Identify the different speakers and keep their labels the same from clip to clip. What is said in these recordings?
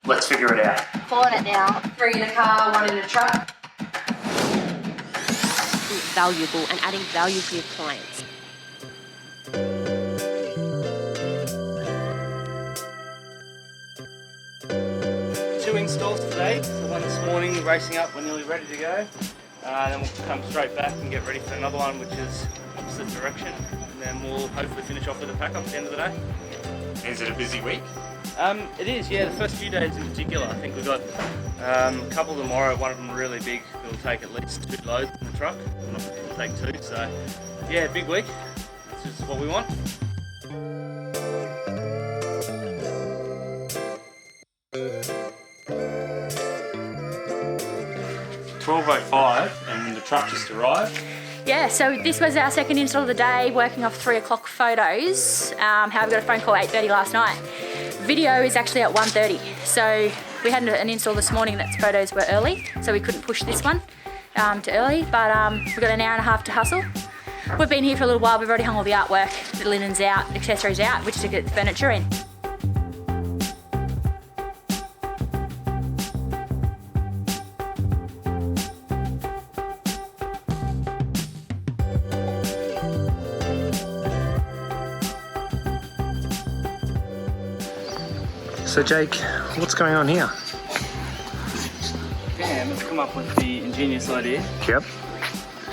Speaker 1: Let's figure it out.
Speaker 2: Pulling it now.
Speaker 3: 3 in a car, 1 in a truck.
Speaker 4: Valuable and adding value to your clients.
Speaker 5: 2 installs today. So one this morning, racing up, we're nearly ready to go. Then we'll come straight back and get ready for another one, which is opposite direction. And then we'll hopefully finish off with a pack up at the end of the day.
Speaker 1: Is it a busy week?
Speaker 5: It is, yeah. The first few days in particular. I think we've got a couple tomorrow. One of them really big. It'll take at least 2 loads in the truck. It'll take 2. So, yeah, big week. This is what we want. $12.05 and the truck just arrived.
Speaker 2: Yeah, so this was our second install of the day, working off 3 o'clock photos. However, we got a phone call at 8:30 last night. Video is actually at 1:30. So we had an install this morning that photos were early, so we couldn't push this one to early, but we've got an hour and a half to hustle. We've been here for a little while, we've already hung all the artwork, the linens out, accessories out, which is to get the furniture in.
Speaker 1: So Jake, what's going on here?
Speaker 5: Dan has come up with the ingenious idea
Speaker 1: Yep.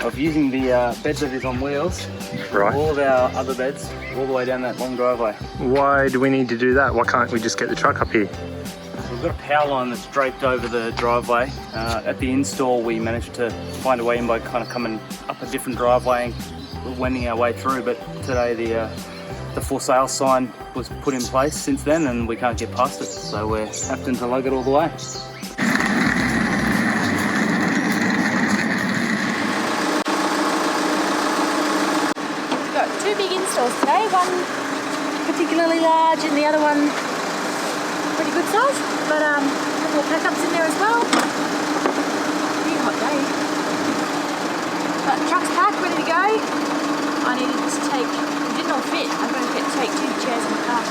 Speaker 5: of using the bed that is on wheels,
Speaker 1: Right.
Speaker 5: all of our other beds, all the way down that long driveway.
Speaker 1: Why do we need to do that? Why can't we just get the truck up here?
Speaker 5: So we've got a power line that's draped over the driveway. At the install, we managed to find a way in by kind of coming up a different driveway and wending our way through, but today the for sale sign was put in place since then and we can't get past it, so we're having to lug it all the way.
Speaker 2: We've got 2 big installs today, one particularly large and the other one pretty good size, but a couple of pack-ups in there as well. Pretty hot day. But the truck's packed, ready to go. I needed to take, it didn't all fit, I'm going to take 2 chairs in the car.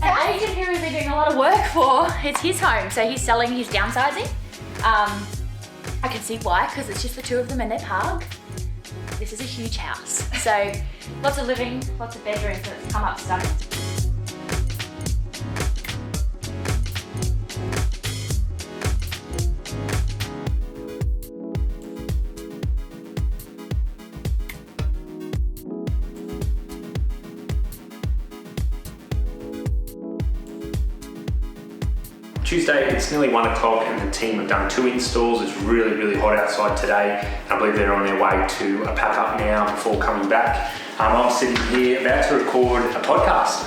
Speaker 2: The agent who we've been doing a lot of work for, it's his home, so he's selling, he's downsizing. I can see why, because it's just the 2 of them and their pug. This is a huge house, so lots of living, lots of bedrooms, so it's come up stunning.
Speaker 1: Tuesday, it's nearly 1 o'clock and the team have done 2 installs. It's really, really hot outside today. I believe they're on their way to a pack up now before coming back. I'm sitting here about to record a podcast,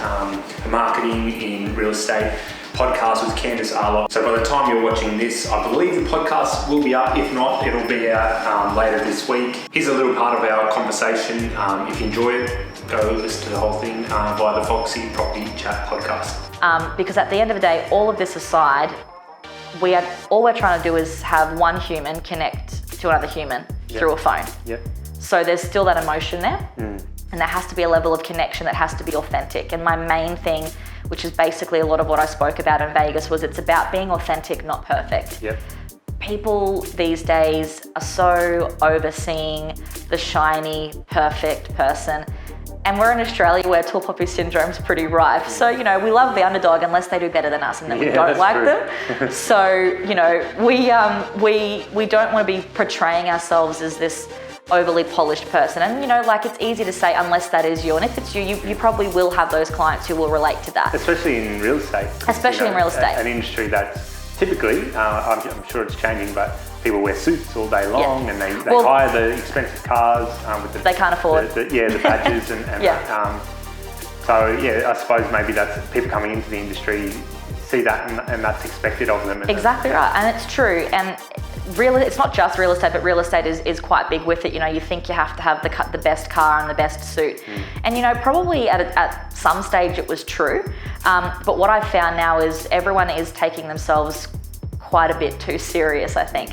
Speaker 1: a marketing in real estate podcast with Candice Arlott. So by the time you're watching this, I believe the podcast will be up. If not, it'll be out later this week. Here's a little part of our conversation. If you enjoy it, go listen to the whole thing via the Foxy Property Chat Podcast.
Speaker 6: Because at the end of the day, all of this aside, all we're trying to do is have one human connect to another human through a phone.
Speaker 1: Yep.
Speaker 6: So there's still that emotion there, and there has to be a level of connection that has to be authentic. And my main thing, which is basically a lot of what I spoke about in Vegas, was it's about being authentic, not perfect.
Speaker 1: Yep.
Speaker 6: People these days are so overseeing the shiny, perfect person. And we're in Australia where tall poppy syndrome's pretty rife. So, we love the underdog unless they do better than us and then we don't like them. So, we don't want to be portraying ourselves as this overly polished person. And, it's easy to say unless that is you. And if it's you probably will have those clients who will relate to that.
Speaker 1: Especially in real estate.
Speaker 6: Especially in real estate.
Speaker 1: An industry that's typically, I'm sure it's changing, but people wear suits all day long and they hire the expensive cars with the...
Speaker 6: They can't afford.
Speaker 1: The badges and I suppose maybe that's people coming into the industry see that and that's expected of them.
Speaker 6: Exactly right, and it's true. And it's not just real estate, but real estate is quite big with it. You think you have to have the best car and the best suit. And probably at some stage it was true. But what I've found now is everyone is taking themselves quite a bit too serious, I think.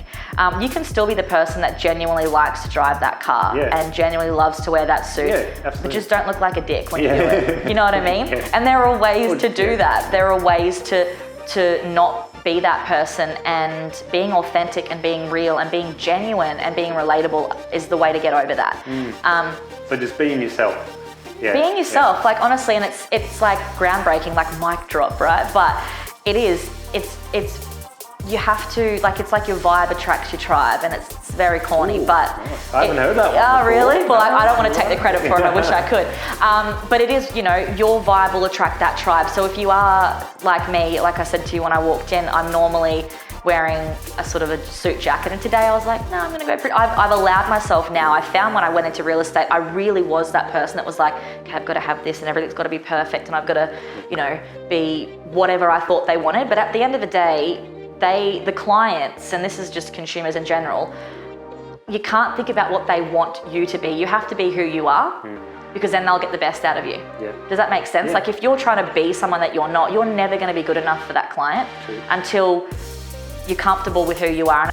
Speaker 6: You can still be the person that genuinely likes to drive that car and genuinely loves to wear that suit, but just don't look like a dick when you do it. You know what I mean? And there are ways to do that. There are ways to not be that person, and being authentic and being real and being genuine and being relatable is the way to get over that.
Speaker 1: So just being yourself.
Speaker 6: Being yourself, like honestly, and it's like groundbreaking, like mic drop, right? But it's you have to, like, it's like your vibe attracts your tribe, and it's very corny, but
Speaker 1: I haven't heard that one.
Speaker 6: Oh, really? Well, I don't want to take the credit for it. I wish I could. But it is, you know, your vibe will attract that tribe. So if you are like me, like I said to you when I walked in, I'm normally wearing a sort of a suit jacket, and today I was like, no, I'm gonna go pretty. I've allowed myself now. I found when I went into real estate, I really was that person that was like, okay, I've got to have this and everything's got to be perfect, and I've got to, you know, be whatever I thought they wanted. But at the end of the day, the clients, and this is just consumers in general, you can't think about what they want you to be. You have to be who you are, because then they'll get the best out of you. Does that make sense? Like if you're trying to be someone that you're not, you're never going to be good enough for that client until you're comfortable with who you are.